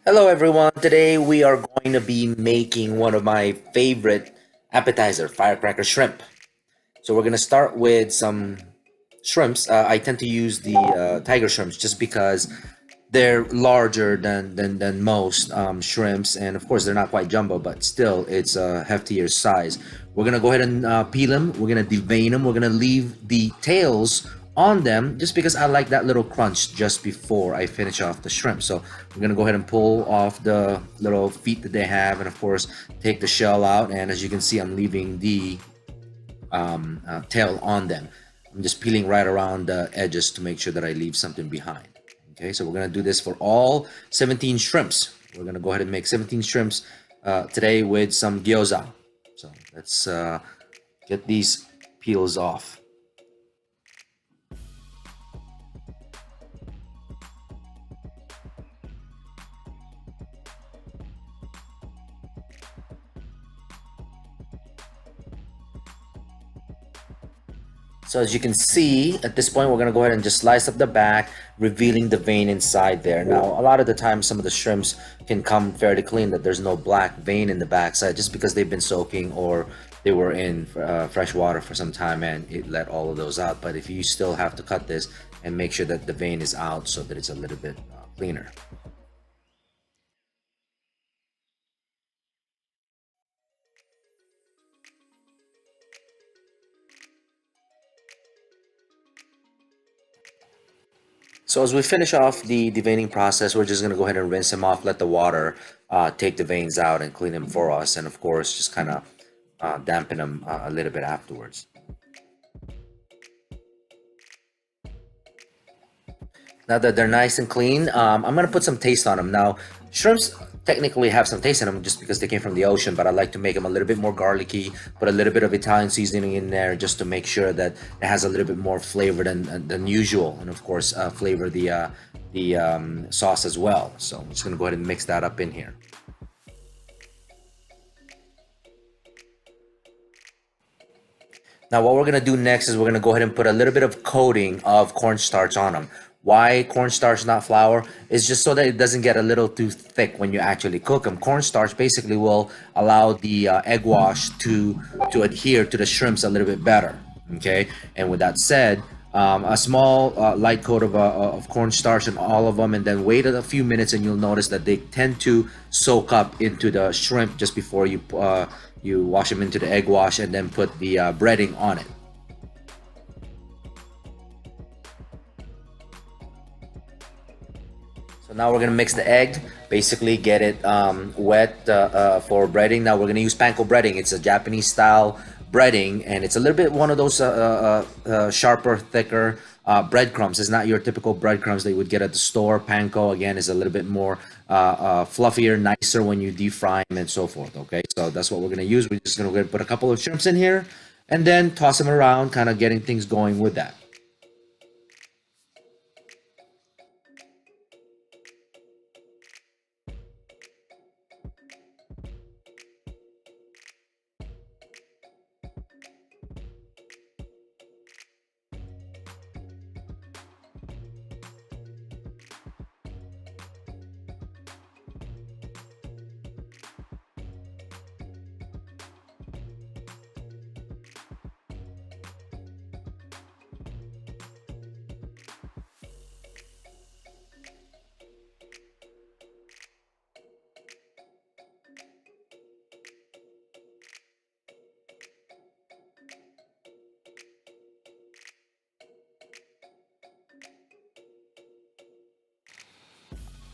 Hello everyone. Today we are going to be making one of my favorite appetizer, firecracker shrimp. So we're going to start with some shrimps. I tend to use the tiger shrimps just because they're larger than most shrimps, and of course they're not quite jumbo, but still it's a heftier size. We're gonna go ahead and peel them. We're gonna devein them. We're gonna leave the tails on them just because I like that little crunch just before I finish off the shrimp. So we're gonna go ahead and pull off the little feet that they have, and of course take the shell out. And as you can see, I'm leaving the tail on them. I'm just peeling right around the edges to make sure that I leave something behind. Okay, so we're gonna do this for all 17 shrimps. We're gonna go ahead and make 17 shrimps today with some gyoza. So let's get these peels off. So as you can see, at this point, we're gonna go ahead and just slice up the back, revealing the vein inside there. Now, a lot of the time, some of the shrimps can come fairly clean that there's no black vein in the backside just because they've been soaking or they were in fresh water for some time and it let all of those out. But if you still have to cut this and make sure that the vein is out so that it's a little bit cleaner. So as we finish off the deveining process, we're just gonna go ahead and rinse them off, let the water take the veins out and clean them for us, and of course, just kind of dampen them a little bit afterwards. Now that they're nice and clean, I'm gonna put some taste on them. Now, shrimps technically have some taste in them just because they came from the ocean, but I like to make them a little bit more garlicky, put a little bit of Italian seasoning in there just to make sure that it has a little bit more flavor than usual, and of course, flavor the sauce as well. So I'm just gonna go ahead and mix that up in here. Now what we're gonna do next is we're gonna go ahead and put a little bit of coating of cornstarch on them. Why cornstarch, not flour? Is just so that it doesn't get a little too thick when you actually cook them. Cornstarch basically will allow the egg wash to adhere to the shrimps a little bit better. Okay, and with that said, a small light coat of cornstarch in all of them, and then wait a few minutes, and you'll notice that they tend to soak up into the shrimp just before you wash them into the egg wash, and then put the breading on it. So now we're gonna mix the egg, basically get it wet for breading. Now we're gonna use panko breading. It's a Japanese style breading, and it's a little bit one of those sharper, thicker breadcrumbs. It's not your typical breadcrumbs that you would get at the store. Panko again is a little bit more fluffier, nicer when you deep fry them and so forth. Okay, so that's what we're gonna use. We're just gonna go ahead and put a couple of shrimps in here, and then toss them around, kind of getting things going with that.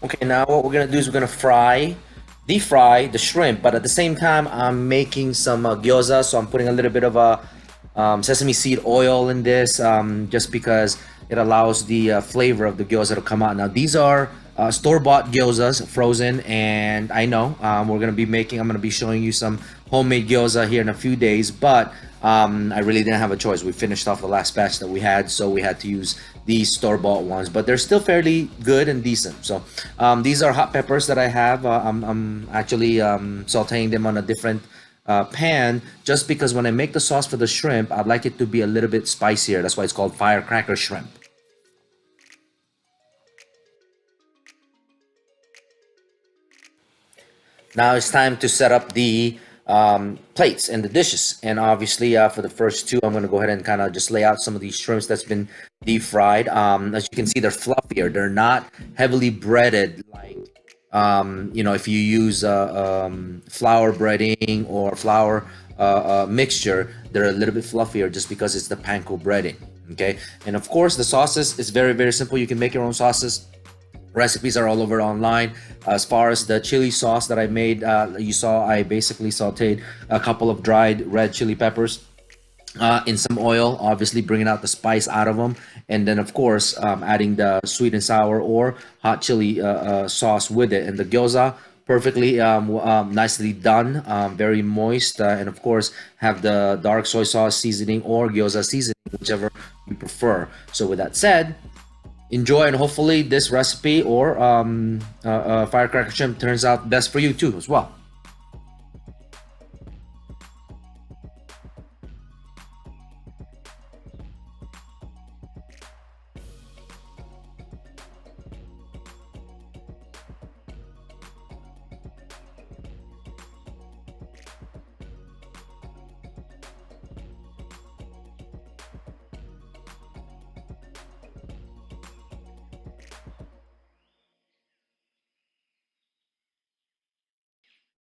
Okay, now what we're gonna do is we're gonna deep fry the shrimp, but at the same time, I'm making some gyoza, so I'm putting a little bit of sesame seed oil in this, just because it allows the flavor of the gyoza to come out. Now, these are store-bought gyozas, frozen, and I know I'm gonna be showing you some homemade gyoza here in a few days, but I really didn't have a choice. We finished off the last batch that we had, so we had to use these store-bought ones, but they're still fairly good and decent. So these are hot peppers that I have. I'm actually sauteing them on a different pan just because when I make the sauce for the shrimp, I'd like it to be a little bit spicier. That's why it's called firecracker shrimp. Now it's time to set up the plates and the dishes. And obviously, for the first two, I'm going to go ahead and kind of just lay out some of these shrimps that's been deep fried. As you can see, they're fluffier. They're not heavily breaded like, if you use flour breading or flour mixture, they're a little bit fluffier just because it's the panko breading. Okay. And of course, the sauces is very, very simple. You can make your own sauces. Recipes are all over online. As far as the chili sauce that I made, you saw I basically sauteed a couple of dried red chili peppers in some oil, obviously bringing out the spice out of them, and then of course adding the sweet and sour or hot chili sauce with it. And the gyoza, perfectly nicely done, very moist, and of course have the dark soy sauce seasoning or gyoza seasoning, whichever you prefer. So with that said, enjoy, and hopefully this recipe or firecracker shrimp turns out best for you too as well.